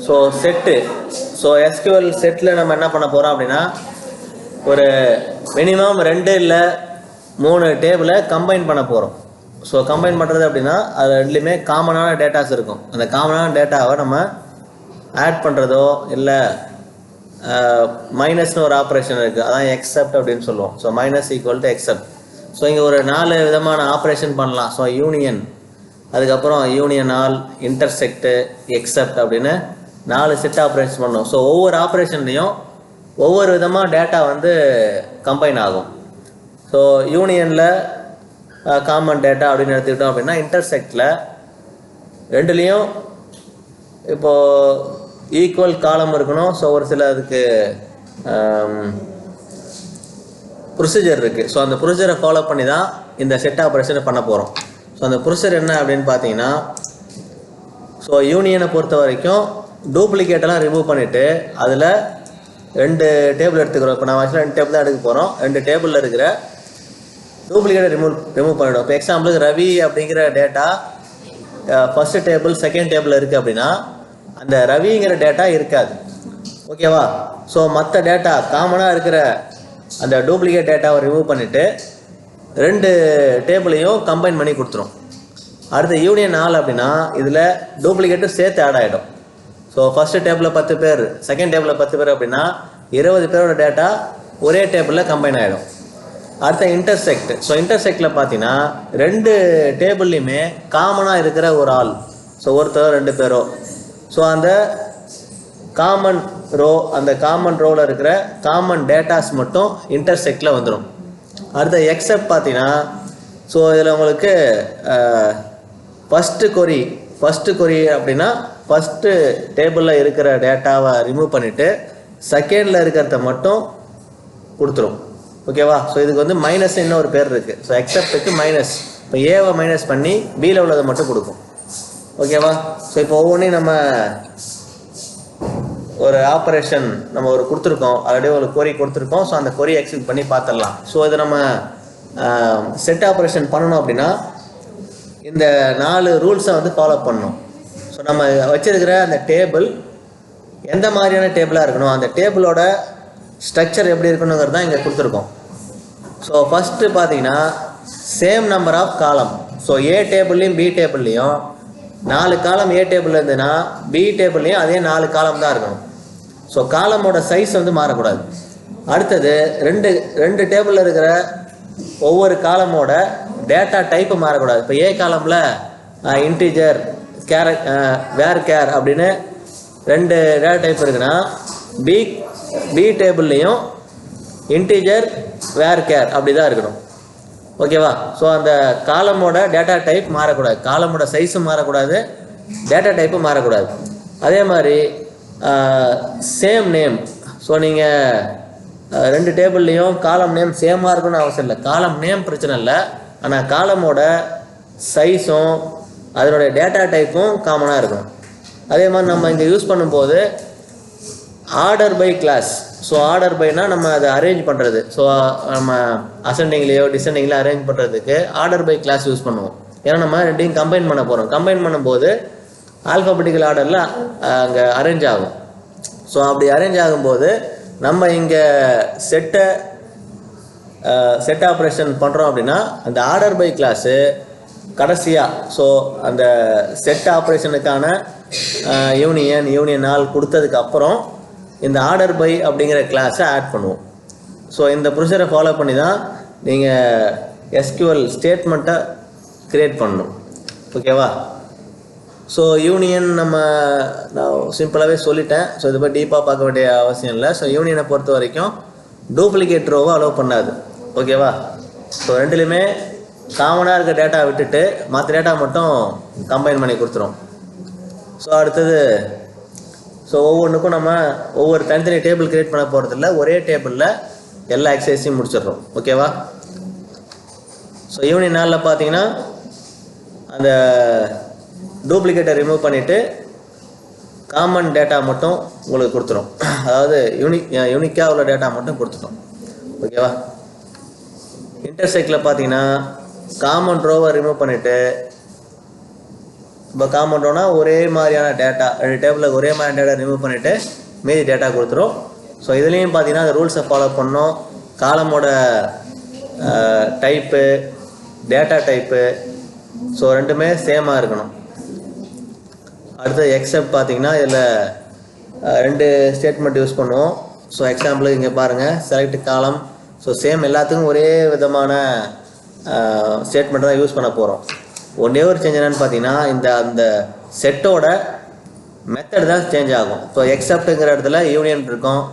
So set SQL settle நம்ம என்ன பண்ண போகிறோம் அப்படின்னா ஒரு மினிமம் 2 இல்லை 3 டேபிளை கம்பைன் பண்ண போகிறோம். ஸோ கம்பைன் பண்ணுறது அப்படின்னா அது ரெண்டுலேயுமே காமனான டேட்டாஸ் இருக்கும். அந்த காமனான டேட்டாவை நம்ம ஆட் பண்ணுறதோ இல்லை மைனஸ்னு ஒரு ஆப்ரேஷன் இருக்குது, அதான் எக்ஸப்ட் அப்படின்னு சொல்லுவோம். So minus equal to accept. So இங்கே ஒரு 4 விதமான ஆப்ரேஷன் பண்ணலாம். ஸோ யூனியன், அதுக்கப்புறம் யூனியன் ஆல், இன்டர்செக்ட், எக்ஸப்ட் அப்படின்னு 4 செட் ஆப்ரேஷன் பண்ணோம். ஸோ ஒவ்வொரு ஆப்ரேஷன்லேயும் ஒவ்வொரு விதமாக டேட்டா வந்து கம்பைன் ஆகும். ஸோ யூனியனில் காமன் டேட்டா அப்படின்னு எடுத்துக்கிட்டோம் அப்படின்னா இன்டர்செக்டில் ரெண்டுலேயும் இப்போது ஈக்குவல் காலம் இருக்கணும். ஸோ ஒரு சில அதுக்கு ப்ரொசீஜர் இருக்குது. ஸோ அந்த ப்ரொசீஜரை ஃபாலோ பண்ணி தான் இந்த செட் ஆப்ரேஷனை பண்ண போகிறோம். ஸோ அந்த ப்ரொசீஜர் என்ன அப்படின்னு பார்த்தீங்கன்னா, ஸோ யூனியனை பொறுத்த வரைக்கும் டூப்ளிகேட்டெல்லாம் ரிமூவ் பண்ணிவிட்டு அதில் 2 டேபிள் எடுத்துக்கிறோம். இப்போ நான் ஆக்சுவலாக 2 டேபிள் தான் எடுக்க போகிறோம். 2 டேபிளில் இருக்கிற டூப்ளிகேட்டை ரிமூவ் பண்ணிவிடும். இப்போ எக்ஸாம்பிளுக்கு ரவி அப்படிங்கிற data first table second table இருக்குது அப்படின்னா அந்த ரவிங்கிற டேட்டா இருக்காது. ஓகேவா? ஸோ மற்ற டேட்டா காமனாக இருக்கிற அந்த டூப்ளிகேட் டேட்டாவை ரிமூவ் பண்ணிவிட்டு 2 டேபிளையும் கம்பைன் பண்ணி கொடுத்துரும். அடுத்த யூனியன் ஆல் அப்படின்னா இதில் டூப்ளிகேட்டும் சேர்த்து ஆட் ஆகிடும். ஸோ ஃபஸ்ட்டு டேபிளில் 10 பேர், செகண்ட் டேபிளில் 10 பேர் அப்படின்னா 20 பேரோட டேட்டா ஒரே டேபிளில் கம்பைன் ஆகிடும். அடுத்த இன்டர்செக்ட். ஸோ இன்டர்செக்டில் பார்த்தீங்கன்னா 2 டேபிள்லையுமே காமனாக இருக்கிற ஒரு ஆள், ஸோ ஒருத்தரோ 2 பேரோ, ஸோ அந்த காமன் ரோ, அந்த காமன் ரோவில் இருக்கிற காமன் டேட்டாஸ் மட்டும் இன்டர்செக்டில் வந்துடும். அடுத்த எக்ஸப்ட் பார்த்தீங்கன்னா, ஸோ இதில் உங்களுக்கு ஃபஸ்ட்டு கொரி அப்படின்னா ஃபஸ்ட்டு டேபிளில் இருக்கிற டேட்டாவை ரிமூவ் பண்ணிவிட்டு செகண்டில் இருக்கிறத மட்டும் கொடுத்துரும். ஓகேவா? ஸோ இதுக்கு வந்து மைனஸ் இன்னொரு பேர் இருக்குது. ஸோ எக்ஸப்ட்டுக்கு மைனஸ். இப்போ ஏவை மைனஸ் பண்ணி பியில் உள்ளதை மட்டும் கொடுக்கும். ஓகேவா? ஸோ இப்போ ஒவ்வொன்றையும் நம்ம ஒரு ஆப்ரேஷன் நம்ம ஒரு கொடுத்துருக்கோம், ஆல்ரெடி ஒரு கொரி கொடுத்துருக்கோம். ஸோ அந்த கொரி எக்ஸிக்யூட் பண்ணி பார்த்துடலாம். ஸோ இதை நம்ம செட் ஆப்ரேஷன் பண்ணணும் அப்படின்னா இந்த 4 ரூல்ஸை வந்து ஃபாலோ பண்ணணும். ஸோ நம்ம வச்சிருக்கிற அந்த டேபிள் எந்த மாதிரியான டேபிளாக இருக்கணும், அந்த டேபிளோட ஸ்ட்ரக்சர் எப்படி இருக்கணுங்கிறது தான் இங்கே கொடுத்துருக்கோம். ஸோ ஃபஸ்ட்டு பார்த்தீங்கன்னா same number of column. So A டேபிள்லையும் பி டேபிள்லையும் 4 காலம் ஏ டேபிள் இருந்ததுன்னா பி டேபிள்லையும் அதே 4 காலம் தான் இருக்கணும். ஸோ காலமோட சைஸ் வந்து மாறக்கூடாது. அடுத்தது 2 டேபிளில் இருக்கிற ஒவ்வொரு காலமோட டேட்டா டைப்பு மாறக்கூடாது. இப்போ ஏ காலமில் இன்டிஜர், வேர் கேர் அப்படின்னு 2 டேட்டா டைப் இருக்குன்னா பி டேபிள்லையும் இன்டிஜர், வேர் கேர் அப்படி தான் இருக்கணும். ஓகேவா? ஸோ அந்த காலமோட டேட்டா டைப் மாறக்கூடாது, காலமோட சைஸும் மாறக்கூடாது, டேட்டா டைப்பும் மாறக்கூடாது. அதே மாதிரி சேம் நேம். ஸோ நீங்கள் 2 டேபிள்லேயும் காலம் நேம் சேமாக இருக்குன்னு அவசியம் இல்லை. காலம் நேம் பிரச்சனை இல்லை, ஆனால் காலமோட சைஸும் அதனுடைய டேட்டா டைப்பும் காமனாக இருக்கணும். அதே மாதிரி நம்ம இங்கே யூஸ் பண்ணும்போது order by clause. So order பைனா நம்ம அதை அரேஞ்ச் பண்ணுறது. ஸோ நம்ம அசெண்டிங்லேயோ டிசெண்டிங்லேயோ அரேஞ்ச் பண்ணுறதுக்கு ஆர்டர் பை கிளாஸ் யூஸ் பண்ணுவோம். ஏன்னா நம்ம 2யும் கம்பைன் பண்ண போகிறோம். கம்பைன் பண்ணும்போது ஆல்ஃபபெட்டிக்கல் ஆர்டரில் அங்கே அரேஞ்ச் ஆகும். ஸோ அப்படி அரேஞ்ச் ஆகும்போது நம்ம இங்கே செட் ஆப்ரேஷன் பண்ணுறோம் அப்படின்னா அந்த ஆர்டர் பை கிளாஸு கடைசியாக, ஸோ அந்த செட் ஆப்ரேஷனுக்கான யூனியன் ஆல் கொடுத்ததுக்கப்புறம் இந்த ஆர்டர் பை அப்படிங்கிற கிளாஸை ஆட் பண்ணுவோம். ஸோ இந்த ப்ரொசீஜரை ஃபாலோ பண்ணி தான் நீங்கள் SQL ஸ்டேட்மெண்ட்டை க்ரியேட் பண்ணணும். ஓகேவா? ஸோ யூனியன் நான் சிம்பிளாகவே சொல்லிட்டேன். ஸோ இதை போய் டீப்பாக பார்க்க வேண்டிய அவசியம் இல்லை. ஸோ யூனியனை பொறுத்த வரைக்கும் டூப்ளிகேட் ரோவை அலோவ் பண்ணாது. ஓகேவா? ஸோ ரெண்டுலேயுமே காமனாக இருக்க டேட்டா விட்டுட்டு மற்ற டேட்டா மட்டும் கம்பைன் பண்ணி கொடுத்துரும். ஸோ அடுத்தது, ஸோ ஒவ்வொன்றுக்கும் நம்ம ஒவ்வொரு தனித்தனி டேபிள் க்ரியேட் பண்ண போகிறதில்ல, ஒரே டேபிளில் எல்லா எக்ஸசைஸையும் முடிச்சிடுறோம். ஓகேவா? ஸோ யூனியன் நாளில் பார்த்தீங்கன்னா அந்த டூப்ளிகேட்டை ரிமூவ் பண்ணிவிட்டு காமன் டேட்டா மட்டும் உங்களுக்கு கொடுத்துரும். அதாவது யூனிக்காக உள்ள டேட்டா மட்டும் கொடுத்துட்டோம். ஓகேவா? இன்டர்செக்டில் பார்த்தீங்கன்னா காமன் ரோவை ரிமூவ் பண்ணிவிட்டு இப்போ காமன் ரோனா ஒரே மாதிரியான டேட்டா, 2 டேபிளில் ஒரே மாதிரி டேட்டா ரிமூவ் பண்ணிவிட்டு மீதி டேட்டா கொடுத்துரும். ஸோ இதுலேயும் பார்த்தீங்கன்னா அந்த ரூல்ஸை ஃபாலோ பண்ணணும். காலமோட டைப்பு, டேட்டா டைப்பு, ஸோ ரெண்டுமே சேமாக இருக்கணும். அடுத்து எக்ஸப்ட் பார்த்தீங்கன்னா இதில் 2 ஸ்டேட்மெண்ட் யூஸ் பண்ணுவோம். ஸோ எக்ஸாம்பிளுக்கு இங்கே பாருங்கள், செலக்ட் காலம். ஸோ சேம் எல்லாத்துக்கும் ஒரே விதமான ஸ்டேட்மெண்ட் தான் யூஸ் பண்ண போகிறோம். ஒன்றே ஒரு சேஞ்ச் என்னென்னு பார்த்தீங்கன்னா அந்த செட்டோட மெத்தட் தான் சேஞ்ச் ஆகும். ஸோ எக்ஸப்ட்டுங்கிற இடத்துல யூனியன் இருக்கும்,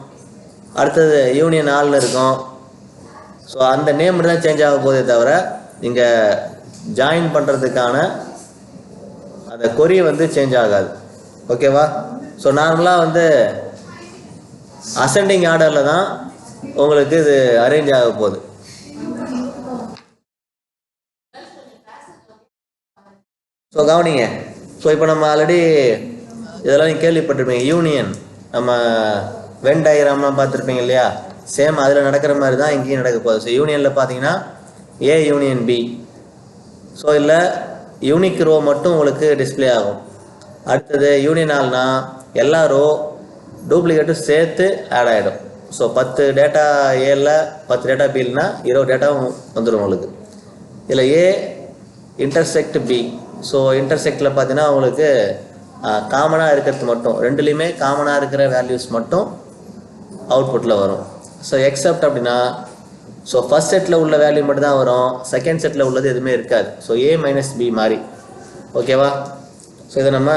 அடுத்தது யூனியன் ஆல்னு இருக்கும். ஸோ அந்த நேம் தான் சேஞ்ச் ஆக போதே தவிர இங்கே ஜாயின் பண்ணுறதுக்கான அந்த கொரி வந்து சேஞ்ச் ஆகாது. ஓகேவா? ஸோ நார்மலாக அசெண்டிங் ஆர்டரில் தான் உங்களுக்கு இது அரேஞ்ச் ஆக போகுது. ஸோ கவனிங்க. ஸோ இப்போ நம்ம ஆல்ரெடி இதெல்லாம் நீங்கள் கேள்விப்பட்டிருப்பீங்க. யூனியன் நம்ம வென் டயக்ராம்லாம் பார்த்துருப்பீங்க இல்லையா? சேம் அதில் நடக்கிற மாதிரி தான் இங்கேயும் நடக்க போகுது. ஸோ யூனியனில் பார்த்தீங்கன்னா ஏ யூனியன் பி. ஸோ இல்லை யூனிக் ரோ மட்டும் உங்களுக்கு டிஸ்பிளே ஆகும். அடுத்தது யூனியன் ஆல்னா எல்லா ரோ டூப்ளிகேட்டும் சேர்த்து ஆட் ஆகிடும். ஸோ 10 டேட்டா ஏல 10 டேட்டா பில்னா 20 டேட்டாவும் வந்துடும் உங்களுக்கு. இதில் ஏ இன்டர்செக்ட் பி. ஸோ இன்டர்செக்டில் பார்த்தீங்கன்னா உங்களுக்கு காமனாக இருக்கிறது மட்டும், ரெண்டுலேயுமே காமனாக இருக்கிற வேல்யூஸ் மட்டும் அவுட்புட்டில் வரும். ஸோ எக்ஸப்ட் அப்படின்னா ஸோ ஃபஸ்ட் செட்டில் உள்ள வேல்யூ மட்டும் தான் வரும், செகண்ட் செட்டில் உள்ளது எதுவுமே இருக்காது. ஸோ ஏ மைனஸ் பி மாதிரி. ஓகேவா? ஸோ இதை நம்ம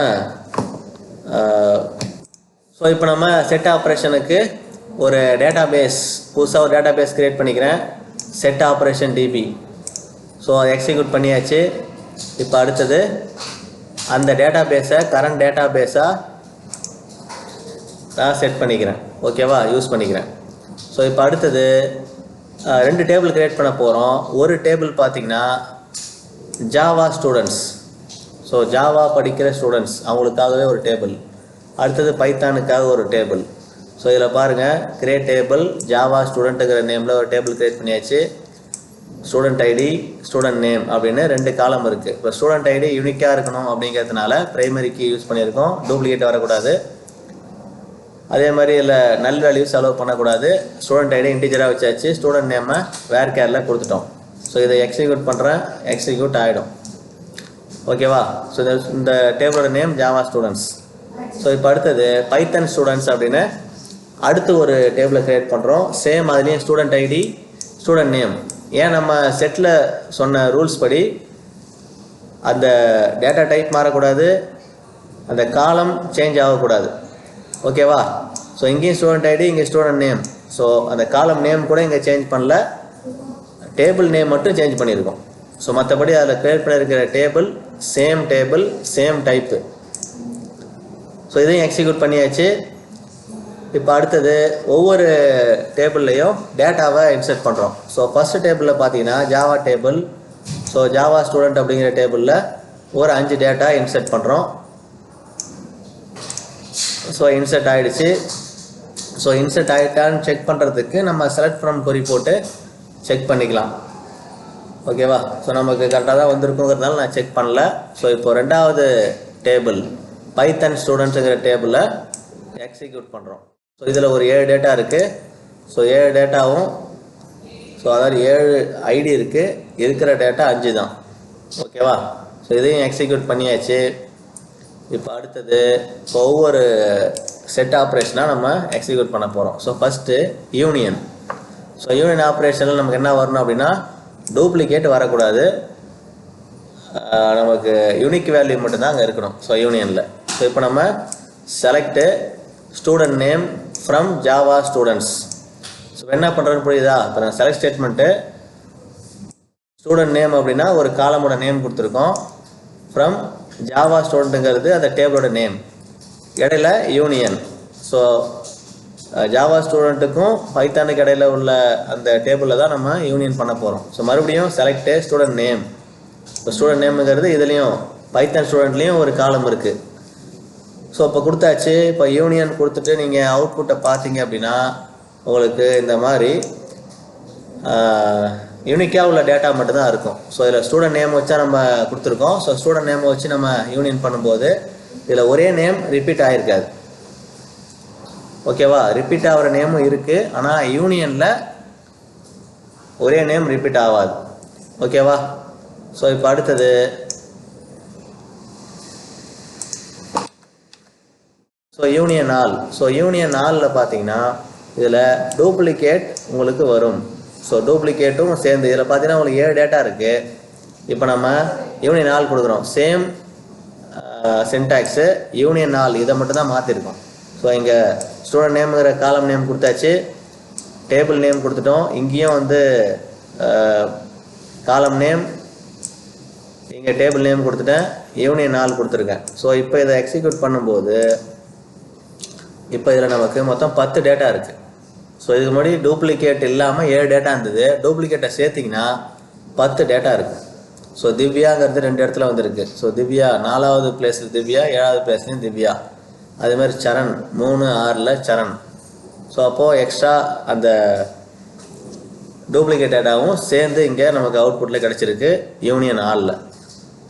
இப்போ நம்ம செட் ஆப்ரேஷனுக்கு ஒரு டேட்டா பேஸ், புதுசாக ஒரு டேட்டா பேஸ் க்ரியேட் பண்ணிக்கிறேன், செட் ஆப்ரேஷன் டிபி. ஸோ அதை எக்ஸிக்யூட் பண்ணியாச்சு. இப்போ அடுத்தது அந்த டேட்டா பேஸை கரண்ட் டேட்டா பேஸாக நான் செட் பண்ணிக்கிறேன். ஓகேவா? யூஸ் பண்ணிக்கிறேன். ஸோ இப்போ அடுத்தது 2 டேபிள் க்ரியேட் பண்ண போகிறோம். ஒரு டேபிள் பார்த்திங்கன்னா ஜாவா ஸ்டூடெண்ட்ஸ், ஸோ ஜாவா படிக்கிற ஸ்டூடெண்ட்ஸ் அவங்களுக்காகவே ஒரு டேபிள். அடுத்தது பைத்தானுக்காக ஒரு டேபிள். ஸோ இதில் பாருங்கள், கிரியேட் டேபிள் ஜாவா ஸ்டூடெண்ட்டுங்கிற நேமில் ஒரு டேபிள் க்ரியேட் பண்ணியாச்சு. ஸ்டூடெண்ட் ஐடி, ஸ்டூடெண்ட் நேம் அப்படின்னு 2 காலம் இருக்குது. இப்போ ஸ்டூடெண்ட் ஐடி யூனிக்காக இருக்கணும் அப்படிங்கிறதுனால ப்ரைமரி கீ யூஸ் பண்ணியிருக்கோம், டூப்ளிகேட் வரக்கூடாது. அதே மாதிரி இதில் நல் வேல்யூஸ் அலோவ் பண்ணக்கூடாது. ஸ்டூடெண்ட் ஐடி இன்டிஜராக வச்சாச்சு. ஸ்டூடெண்ட் நேமை வேர் கேரில் கொடுத்துட்டோம். ஸோ இதை எக்ஸிக்யூட் பண்ணுறேன், எக்ஸிக்யூட் ஆகிடும். ஓகேவா? ஸோ இந்த டேபிளோட நேம் ஜாவா ஸ்டூடெண்ட்ஸ். ஸோ இப்போ அடுத்தது பைத்தன் ஸ்டூடெண்ட்ஸ் அப்படின்னு அடுத்து ஒரு டேபிளை க்ரியேட் பண்ணுறோம். சேம் அதுலேயும் ஸ்டூடெண்ட் ஐடி, ஸ்டூடெண்ட் நேம். ஏன் நம்ம செட்டில் சொன்ன ரூல்ஸ் படி அந்த டேட்டா டைப் மாறக்கூடாது, அந்த காலம் சேஞ்ச் ஆகக்கூடாது. ஓகேவா? ஸோ இங்கேயும் ஸ்டூடெண்ட் ஐடி, இங்கே ஸ்டூடெண்ட் நேம். ஸோ அந்த காலம் நேம் கூட இங்கே சேஞ்ச் பண்ணல, டேபிள் நேம் மட்டும் சேஞ்ச் பண்ணியிருக்கோம். ஸோ மற்றபடி அதில் க்ரியேட் பண்ணியிருக்கிற டேபிள் சேம் டைப்பு. ஸோ இதையும் எக்ஸிக்யூட் பண்ணியாச்சு. இப்போ அடுத்தது ஒவ்வொரு டேபிள்லையும் டேட்டாவை இன்சர்ட் பண்ணுறோம். ஸோ ஃபஸ்ட்டு டேபிளில் பார்த்தீங்கன்னா Java table. So Java student அப்படிங்கிற டேபிளில் ஒரு 5 டேட்டா இன்சர்ட் பண்ணுறோம். ஸோ இன்சர்ட் ஆகிடுச்சு. ஸோ இன்சர்ட் ஆகிட்டான்னு செக் பண்ணுறதுக்கு நம்ம செலக்ட் ஃப்ரம் கொரி போட்டு செக் பண்ணிக்கலாம். ஓகேவா? ஸோ நமக்கு கரெக்டாக தான் வந்திருக்குங்கிறதுனால நான் செக் பண்ணல. ஸோ இப்போ 2வது டேபிள் பைத்தன் ஸ்டூடெண்ட்ஸுங்கிற டேபிளை எக்ஸிக்யூட் பண்ணுறோம். ஸோ இதில் ஒரு 7 டேட்டா இருக்குது. ஸோ 7 டேட்டாவும், ஸோ அதாவது 7 ஐடி இருக்குது, இருக்கிற டேட்டா 5 தான். ஓகேவா? ஸோ இதையும் எக்ஸிக்யூட் பண்ணியாச்சு. இப்போ அடுத்தது ஒவ்வொரு செட் ஆப்ரேஷனாக நம்ம எக்ஸிக்யூட் பண்ண போகிறோம். So first union. So union ஆப்ரேஷனில் நமக்கு என்ன வரணும் அப்படின்னா டூப்ளிகேட் வரக்கூடாது, நமக்கு யூனிக் வேல்யூ மட்டும்தான் அங்கே இருக்கணும். ஸோ யூனியனில் ஸோ இப்போ நம்ம select student name from Java students. So என்ன பண்ணுறதுன்னு புரியுதா? இப்போ நான் செலக்ட் ஸ்டேட்மெண்ட்டு ஸ்டூடெண்ட் நேம் அப்படின்னா ஒரு காலமோட நேம் கொடுத்துருக்கோம், ஃப்ரம் ஜாவா ஸ்டூடெண்ட்டுங்கிறது அந்த டேபிளோட நேம், இடையில யூனியன். ஸோ ஜாவா ஸ்டூடெண்ட்டுக்கும் பைத்தானுக்கு இடையில உள்ள அந்த டேபிளில் தான் நம்ம யூனியன் பண்ண போகிறோம். ஸோ மறுபடியும் செலக்டு ஸ்டூடெண்ட் நேம். இப்போ ஸ்டூடெண்ட் நேமுங்கிறது இதுலேயும் பைத்தான் ஸ்டூடெண்ட்லேயும் ஒரு காலம் இருக்குது. ஸோ இப்போ கொடுத்தாச்சு. இப்போ யூனியன் கொடுத்துட்டு நீங்கள் அவுட்புட்டை பார்த்தீங்க அப்படின்னா உங்களுக்கு இந்த மாதிரி யூனிக்காக உள்ள டேட்டா மட்டும்தான் இருக்கும். ஸோ இதில் ஸ்டூடெண்ட் நேம் வச்சா நம்ம கொடுத்துருக்கோம். ஸோ ஸ்டூடெண்ட் நேம் வச்சு நம்ம யூனியன் பண்ணும்போது இதில் ஒரே நேம் ரிப்பீட் ஆகிருக்காது. ஓகேவா? ரிப்பீட் ஆகிற நேமும் இருக்குது, ஆனால் யூனியனில் ஒரே நேம் ரிப்பீட் ஆகாது. ஓகேவா? ஸோ இப்போ அடுத்தது யூனியன் ஆல். ஸோ யூனியன் ஆலில் பார்த்தீங்கன்னா இதில் டூப்ளிகேட் உங்களுக்கு வரும். ஸோ டூப்ளிகேட்டும் சேர்ந்து இதில் பார்த்தீங்கன்னா உங்களுக்கு 7 டேட்டா இருக்குது. இப்போ நம்ம யூனியன் ஆல் கொடுக்குறோம். சேம் சின்டாக்ஸு யூனியன் ஆல் இதை மட்டும் தான் மாற்றிருக்கோம். ஸோ இங்கே ஸ்டூடெண்ட் நேமுங்கிற காலம் நேம் கொடுத்தாச்சு, டேபிள் நேம் கொடுத்துட்டோம். இங்கேயும் வந்து காலம் நேம், இங்கே டேபிள் நேம் கொடுத்துட்டேன், யூனியன் ஆல் கொடுத்துருக்கேன். ஸோ இப்போ இதை எக்ஸிக்யூட் பண்ணும்போது இப்போ இதில் நமக்கு மொத்தம் 10 டேட்டா இருக்குது. ஸோ இதுக்கு முன்னாடி டூப்ளிகேட் இல்லாமல் 7 டேட்டா இருந்தது. டூப்ளிகேட்டை சேர்த்திங்கன்னா 10 டேட்டா இருக்குது. ஸோ திவ்யாங்கிறது 2 இடத்துல வந்துருக்கு. ஸோ திவ்யா 4வது பிளேஸில் திவ்யா, 7வது பிளேஸ்லையும் திவ்யா. அதேமாதிரி சரண் 3, 6ல் சரண். ஸோ அப்போது எக்ஸ்ட்ரா அந்த டூப்ளிகேட் டேட்டாவும் சேர்ந்து இங்கே நமக்கு அவுட்புட்டில் கிடச்சிருக்கு யூனியன் ஆலில்.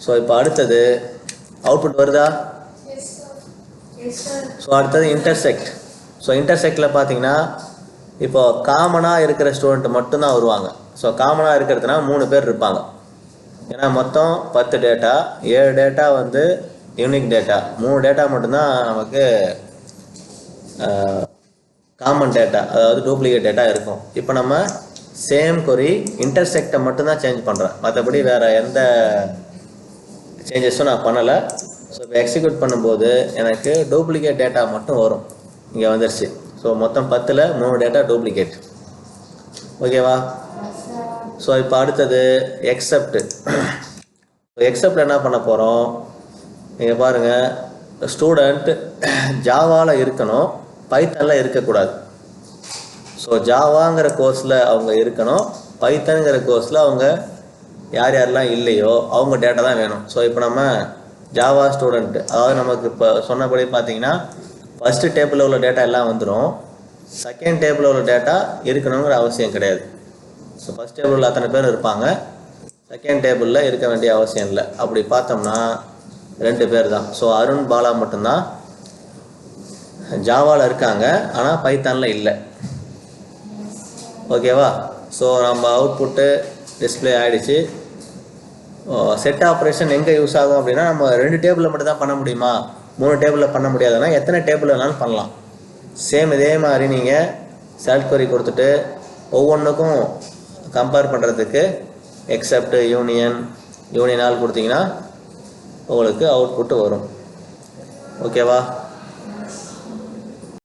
ஸோ இப்போ அடுத்தது அவுட்புட் வருதா? ஸோ அடுத்தது இன்டர்செக்ட். ஸோ இன்டர்செக்டில் பார்த்தீங்கன்னா இப்போ காமனாக இருக்கிற ஸ்டூடெண்ட் மட்டும்தான் வருவாங்க. ஸோ காமனாக இருக்கிறதுனா 3 பேர் இருப்பாங்க. ஏன்னா மொத்தம் 10 டேட்டா, 7 டேட்டா வந்து யூனிக் டேட்டா, 3 டேட்டா மட்டும்தான் நமக்கு காமன் டேட்டா, அதாவது டூப்ளிகேட் டேட்டா இருக்கும். இப்போ நம்ம சேம் கொரி இன்டர்செக்டை மட்டும்தான் சேஞ்ச் பண்ணுறேன், மற்றபடி வேறு எந்த சேஞ்சஸும் நான் பண்ணலை. ஸோ இப்போ எக்ஸிக்யூட் பண்ணும்போது எனக்கு டூப்ளிகேட் டேட்டா மட்டும் வரும். இங்கே வந்துருச்சு. ஸோ மொத்தம் 10ல் 3 டேட்டா டூப்ளிகேட். ஓகேவா? ஸோ இப்போ அடுத்தது எக்ஸப்ட். எக்ஸப்ட் என்ன பண்ண போகிறோம்? நீங்கள் பாருங்கள், ஸ்டூடெண்ட் ஜாவாவில் இருக்கணும், பைத்தானில் இருக்கக்கூடாது. ஸோ ஜாவாங்கிற கோர்ஸில் அவங்க இருக்கணும், பைத்தானுங்கிற கோர்ஸில் அவங்க யார் யாரெல்லாம் இல்லையோ அவங்க டேட்டா தான் வேணும். ஸோ இப்போ நம்ம ஜாவா ஸ்டூடெண்ட், அதாவது நமக்கு இப்போ சொன்னபடி பார்த்தீங்கன்னா ஃபஸ்ட்டு டேபிளில் உள்ள டேட்டா எல்லாம் வந்துடும், செகண்ட் டேபிளில் உள்ள டேட்டா இருக்கணுங்கிற அவசியம் கிடையாது. ஸோ ஃபஸ்ட் டேபிளில் அத்தனை பேர் இருப்பாங்க, செகண்ட் டேபிளில் இருக்க வேண்டிய அவசியம் இல்லை. அப்படி பார்த்தோம்னா 2 பேர் தான். ஸோ அருண், பாலா மட்டும்தான் ஜாவாவில் இருக்காங்க, ஆனால் பைத்தானில் இல்லை. ஓகேவா? ஸோ நம்ம அவுட்புட்டு டிஸ்பிளே ஆகிடுச்சு. செட் ஆப்ரேஷன் எங்கே யூஸ் ஆகும் அப்படின்னா, நம்ம 2 டேபிளில் மட்டும் தான் பண்ண முடியுமா, 3 டேபிளில் பண்ண முடியாதுன்னா எத்தனை டேபிள் வேணாலும் பண்ணலாம். சேம் இதே மாதிரி நீங்கள் செலக்ட் கொரி கொடுத்துட்டு ஒவ்வொன்றுக்கும் கம்பேர் பண்ணுறதுக்கு எக்ஸப்ட், யூனியன் ஆல் கொடுத்தீங்கன்னா உங்களுக்கு அவுட்புட்டு வரும். ஓகேவா?